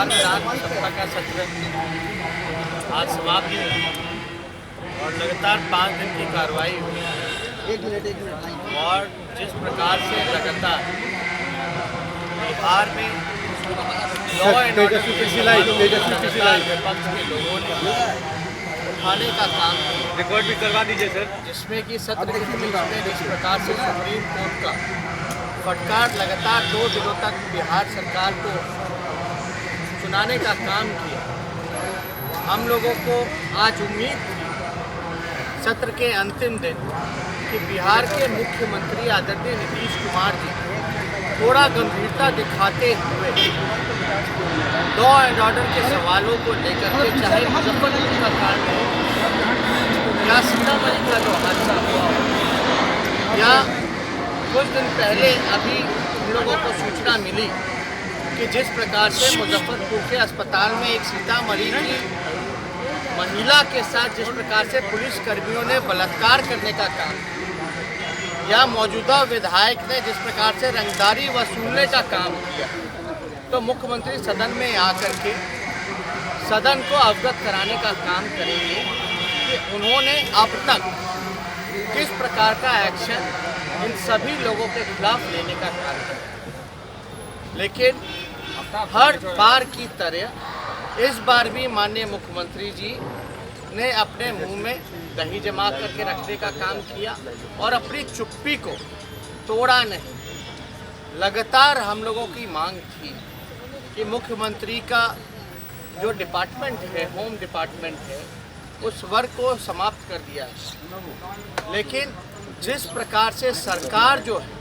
बिहार विधानसभा का सत्र आज समाप्त हुआ और लगातार 5 दिन की कार्रवाई हुई और जिस प्रकार से लगातार बिहार में लॉ एंड ऑर्डर विपक्ष के लोगों ने उठाने का काम किया, रिकॉर्ड भी करवा दीजिए सर। जिसमें कि सत्र के बीच में जिस प्रकार से सुप्रीम कोर्ट का फटकार लगातार 2 दिनों तक बिहार सरकार को सुनाने का काम किया। हम लोगों को आज उम्मीद थी सत्र के अंतिम दिन कि बिहार के मुख्यमंत्री आदरणीय नीतीश कुमार जी थोड़ा गंभीरता दिखाते हुए लॉ एंड ऑर्डर के सवालों को लेकर के, चाहे मुजफ्फरपुर का कांड हो या सीतामढ़ी का जो हादसा हुआ हो या कुछ दिन पहले अभी हम लोगों को सूचना मिली कि जिस प्रकार से मुजफ्फरपुर के अस्पताल में एक सीतामढ़ी की महिला के साथ जिस प्रकार से पुलिस कर्मियों ने बलात्कार करने का काम, या मौजूदा विधायक ने जिस प्रकार से रंगदारी वसूलने का काम किया, तो मुख्यमंत्री सदन में आकर के सदन को अवगत कराने का काम करेंगे कि उन्होंने अब तक किस प्रकार का एक्शन इन सभी लोगों के खिलाफ लेने का काम किया। लेकिन हर बार की तरह इस बार भी माननीय मुख्यमंत्री जी ने अपने मुंह में दही जमा करके रखने का काम किया और अपनी चुप्पी को तोड़ा नहीं। लगातार हम लोगों की मांग थी कि मुख्यमंत्री का जो डिपार्टमेंट है, होम डिपार्टमेंट है, उस वर्ग को समाप्त कर दिया, लेकिन जिस प्रकार से सरकार जो है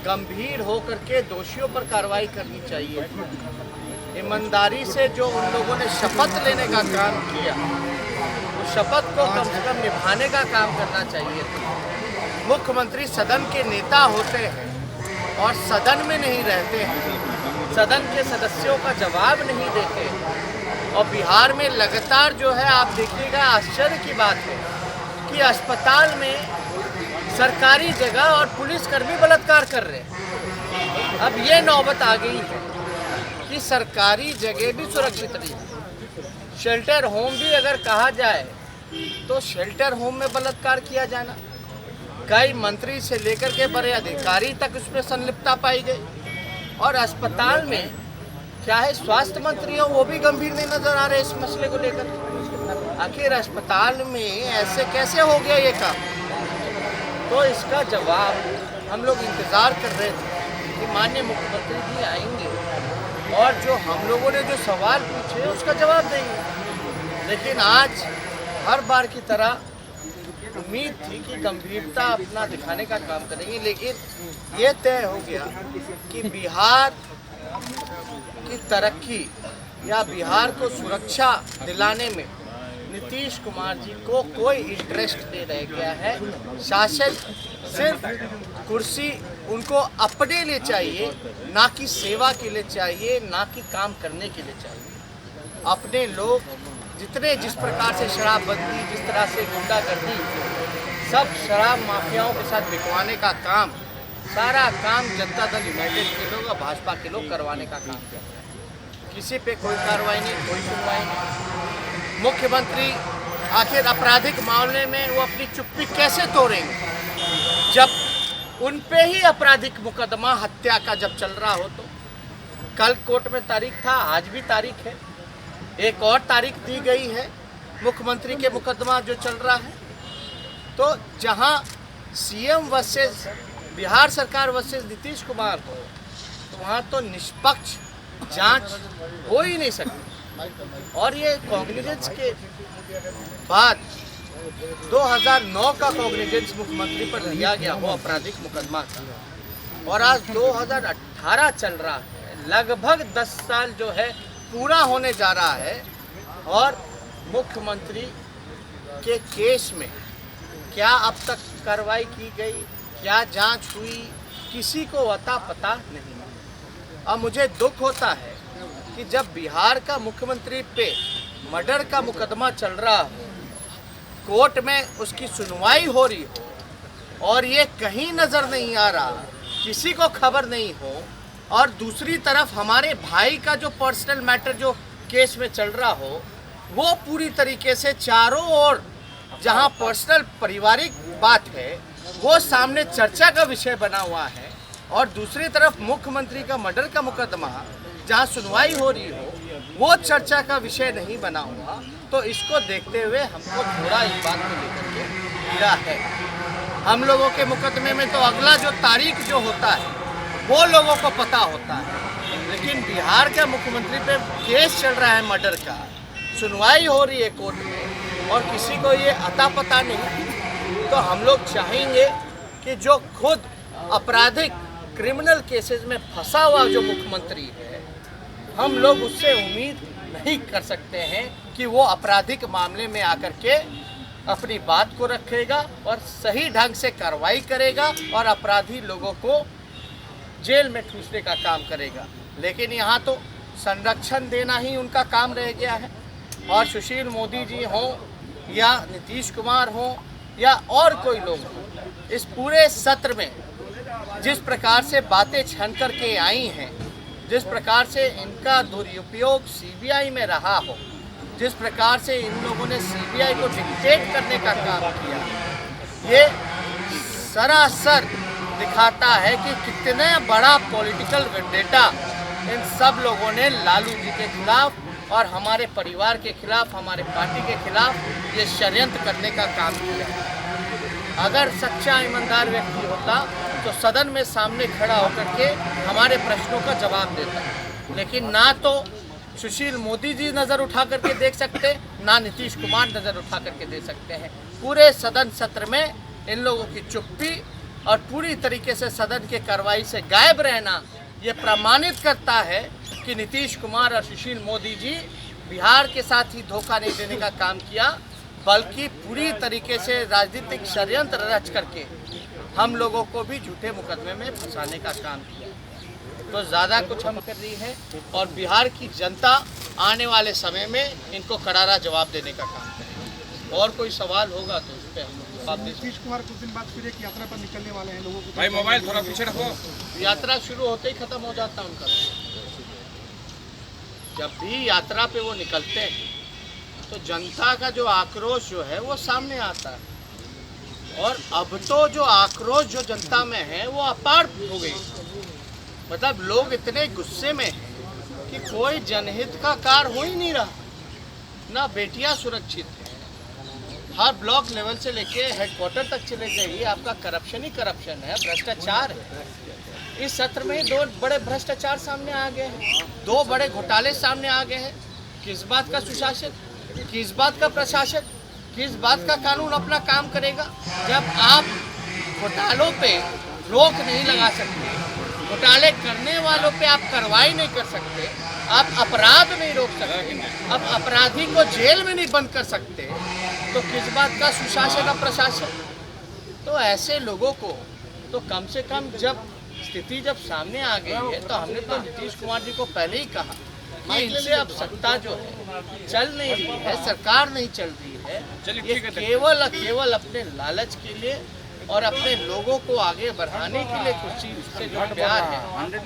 गंभीर होकर के दोषियों पर कार्रवाई करनी चाहिए, ईमानदारी से जो उन लोगों ने शपथ लेने का काम किया, उस शपथ को कम से कम निभाने का काम करना चाहिए था। मुख्यमंत्री सदन के नेता होते हैं और सदन में नहीं रहते हैं, सदन के सदस्यों का जवाब नहीं देते, और बिहार में लगातार जो है आप देखिएगा, आश्चर्य की बात है कि अस्पताल में सरकारी जगह और पुलिसकर्मी बलात्कार कर रहे हैं। अब ये नौबत आ गई है कि सरकारी जगह भी सुरक्षित नहीं है। शेल्टर होम भी अगर कहा जाए तो शेल्टर होम में बलात्कार किया जाना, कई मंत्री से लेकर के बड़े अधिकारी तक उसमें संलिप्तता पाई गई, और अस्पताल में चाहे स्वास्थ्य मंत्री हो वो भी गंभीर नहीं नजर आ रहे इस मसले को लेकर। आखिर अस्पताल में ऐसे कैसे हो गया ये काम? तो इसका जवाब हम लोग इंतज़ार कर रहे थे कि माननीय मुख्यमंत्री जी आएंगे और जो हम लोगों ने जो सवाल पूछे उसका जवाब देंगे। लेकिन आज हर बार की तरह उम्मीद थी कि गंभीरता अपना दिखाने का काम करेंगे, लेकिन ये तय हो गया कि बिहार की तरक्की या बिहार को सुरक्षा दिलाने में नीतीश कुमार जी को कोई इंटरेस्ट नहीं रह गया है। शासन सिर्फ कुर्सी उनको अपने लिए चाहिए, ना कि सेवा के लिए चाहिए, ना कि काम करने के लिए चाहिए। अपने लोग जितने जिस प्रकार से शराबबंदी, जिस तरह से गुंडागर्दी, सब शराब माफियाओं के साथ बिकवाने का काम, सारा काम जनता दल यूनाइटेड के लोग और भाजपा के लोग करवाने का काम कर रहे हैं। किसी पे कोई कार्रवाई नहीं, कोई सुनवाई नहीं। मुख्यमंत्री आखिर आपराधिक मामले में वो अपनी चुप्पी कैसे तोड़ेंगे जब उन पे ही आपराधिक मुकदमा हत्या का जब चल रहा हो? तो कल कोर्ट में तारीख था, आज भी तारीख है, एक और तारीख दी गई है मुख्यमंत्री के मुकदमा जो चल रहा है। तो जहां सीएम वर्सेस बिहार सरकार वर्सेस नीतीश कुमार हो, तो वहां तो निष्पक्ष जांच हो ही नहीं सकती। और ये कॉग्निजेंस के बाद 2009 का कॉग्निजेंस मुख्यमंत्री पर दिया गया हो आपराधिक मुकदमा का, और आज 2018 चल रहा है, लगभग 10 साल जो है पूरा होने जा रहा है, और मुख्यमंत्री के केस में क्या अब तक कार्रवाई की गई, क्या जांच हुई, किसी को अता पता नहीं। अब मुझे दुख होता है कि जब बिहार का मुख्यमंत्री पे मर्डर का मुकदमा चल रहा हो, कोर्ट में उसकी सुनवाई हो रही हो, और ये कहीं नज़र नहीं आ रहा, किसी को खबर नहीं हो, और दूसरी तरफ हमारे भाई का जो पर्सनल मैटर जो केस में चल रहा हो, वो पूरी तरीके से चारों ओर जहां पर्सनल पारिवारिक बात है वो सामने चर्चा का विषय बना हुआ है, और दूसरी तरफ मुख्यमंत्री का मर्डर का मुकदमा जहां सुनवाई हो रही हो वो चर्चा का विषय नहीं बना हुआ। तो इसको देखते हुए हमको थोड़ा इस बात को लेकर के पीड़ा है। हम लोगों के मुकदमे में तो अगला जो तारीख जो होता है वो लोगों को पता होता है, लेकिन बिहार के मुख्यमंत्री पे केस चल रहा है मर्डर का, सुनवाई हो रही है कोर्ट में और किसी को ये अता पता नहीं। तो हम लोग चाहेंगे कि जो खुद आपराधिक क्रिमिनल केसेस में फंसा हुआ जो मुख्यमंत्री है, हम लोग उससे उम्मीद नहीं कर सकते हैं कि वो आपराधिक मामले में आकर के अपनी बात को रखेगा और सही ढंग से कार्रवाई करेगा और अपराधी लोगों को जेल में ठूसने का काम करेगा। लेकिन यहाँ तो संरक्षण देना ही उनका काम रह गया है, और सुशील मोदी जी हों या नीतीश कुमार हों या और कोई लोग हों, इस पूरे सत्र में जिस प्रकार से बातें छन कर के आई हैं, जिस प्रकार से इनका दुरुपयोग सीबीआई में रहा हो, जिस प्रकार से इन लोगों ने सीबीआई को डिक्टेट करने का काम किया, ये सरासर दिखाता है कि कितने बड़ा पॉलिटिकल वेंडेटा इन सब लोगों ने लालू जी के खिलाफ और हमारे परिवार के खिलाफ, हमारे पार्टी के खिलाफ ये षड्यंत्र करने का काम किया। अगर सच्चा ईमानदार व्यक्ति होता तो सदन में सामने खड़ा होकर के हमारे प्रश्नों का जवाब देता, लेकिन ना तो सुशील मोदी जी नज़र उठा करके देख सकते, ना नीतीश कुमार नज़र उठा करके दे सकते हैं। पूरे सदन सत्र में इन लोगों की चुप्पी और पूरी तरीके से सदन के कार्रवाई से गायब रहना ये प्रमाणित करता है कि नीतीश कुमार और सुशील मोदी जी बिहार के साथ ही धोखा नहीं देने का काम किया, बल्कि पूरी तरीके से राजनीतिक षड्यंत्र रच करके हम लोगों को भी झूठे मुकदमे में फंसाने का काम किया। तो ज़्यादा कुछ हम कर रही है, और बिहार की जनता आने वाले समय में इनको करारा जवाब देने का काम करेगी। और कोई सवाल होगा तो उस पर हम नीतीश कुमार कुछ दिन बाद फिर एक यात्रा पर निकलने वाले हैं। लोगों को भाई मोबाइल थोड़ा पीछे रखो। यात्रा शुरू होते ही खत्म हो जाता उनका। जब भी यात्रा पे वो निकलते हैं तो जनता का जो आक्रोश जो है वो सामने आता है, और अब तो जो आक्रोश जो जनता में है वो अपार हो गई। मतलब लोग इतने गुस्से में हैं कि कोई जनहित का कार्य हो ही नहीं रहा, ना बेटियां सुरक्षित हैं। हर ब्लॉक लेवल से लेके हेडक्वार्टर तक चले जाइए, आपका करप्शन ही करप्शन है, भ्रष्टाचार है। इस सत्र में 2 बड़े भ्रष्टाचार सामने आ गए हैं, 2 बड़े घोटाले सामने आ गए हैं। किस बात का सुशासन, किस बात का प्रशासन, किस बात का कानून अपना काम करेगा जब आप घोटालों पे रोक नहीं लगा सकते, घोटाले करने वालों पे आप कार्रवाई नहीं कर सकते, आप अपराध नहीं रोक सकते, आप अपराधी को जेल में नहीं बंद कर सकते, तो किस बात का सुशासन और प्रशासन। तो ऐसे लोगों को तो कम से कम जब स्थिति जब सामने आ गई है, तो हमने तो नीतीश कुमार जी को पहले ही कहा कि इनसे अब सत्ता जो है चल नहीं रही है, सरकार नहीं चल रही है, ये केवल अपने लालच के लिए और अपने लोगों को आगे बढ़ाने के लिए कुछ चीज से जो प्यार है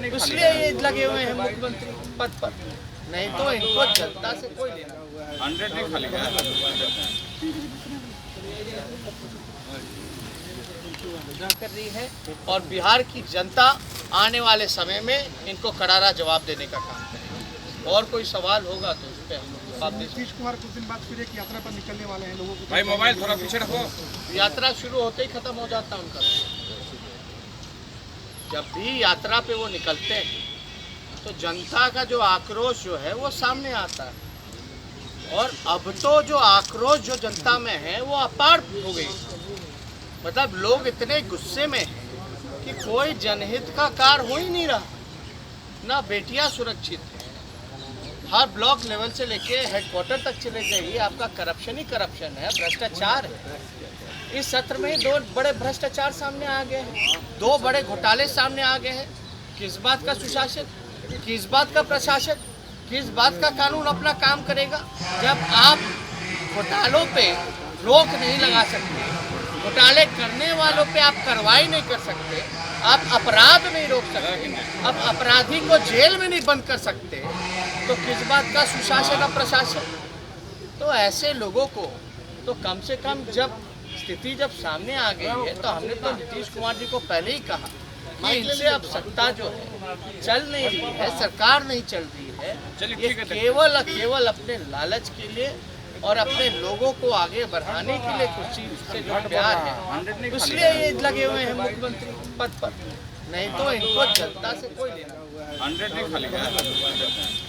इसलिए ये लगे हुए हैं मुख्यमंत्री पद पर, नहीं तो इनको जनता से कोई लेना 100 नहीं खाली कर रही है। और बिहार की जनता आने वाले समय में इनको करारा जवाब देने का काम करेगी। और कोई सवाल होगा तो उस पर हम नीतीश कुमार कुछ दिन बाद फिर एक यात्रा पर निकलने वाले हैं। लोगों को भाई मोबाइल थोड़ा पीछे रखो। यात्रा शुरू होते ही खत्म हो जाता उनका। जब भी यात्रा पे वो निकलते हैं तो जनता का जो आक्रोश जो है वो सामने आता है, और अब तो जो आक्रोश जो जनता में है वो अपार हो गई। मतलब लोग इतने गुस्से में हैं कि कोई जनहित का कार्य हो ही नहीं रहा, ना बेटियां सुरक्षित हैं। हर ब्लॉक लेवल से लेके हेडक्वार्टर तक चले जाइए, आपका करप्शन ही करप्शन है, भ्रष्टाचार है। इस सत्र में 2 बड़े भ्रष्टाचार सामने आ गए हैं, 2 बड़े घोटाले सामने आ गए हैं। किस बात का सुशासन, किस बात का प्रशासन, किस बात का कानून अपना काम करेगा जब आप घोटालों पे रोक नहीं लगा सकते, घोटाले करने वालों पे आप कार्रवाई नहीं कर सकते, आप अपराध नहीं रोक सकते, आप अपराधी को जेल में नहीं बंद कर सकते, तो किस बात का सुशासन और प्रशासन? तो ऐसे लोगों को तो कम से कम जब स्थिति जब सामने आ गई है तो हमने तो नीतीश कुमार जी को पहले ही कहा कि इनसे अब सत्ता जो है चल नहीं रही है, सरकार नहीं चल रही है, ये केवल केवल अपने लालच के लिए और अपने लोगों को आगे बढ़ाने के लिए कुछ से जो प्यार है इसलिए ये लगे हुए हैं मुख्यमंत्री पद पर, नहीं तो इनको जनता से कोई लेना। 100 नहीं खाली है।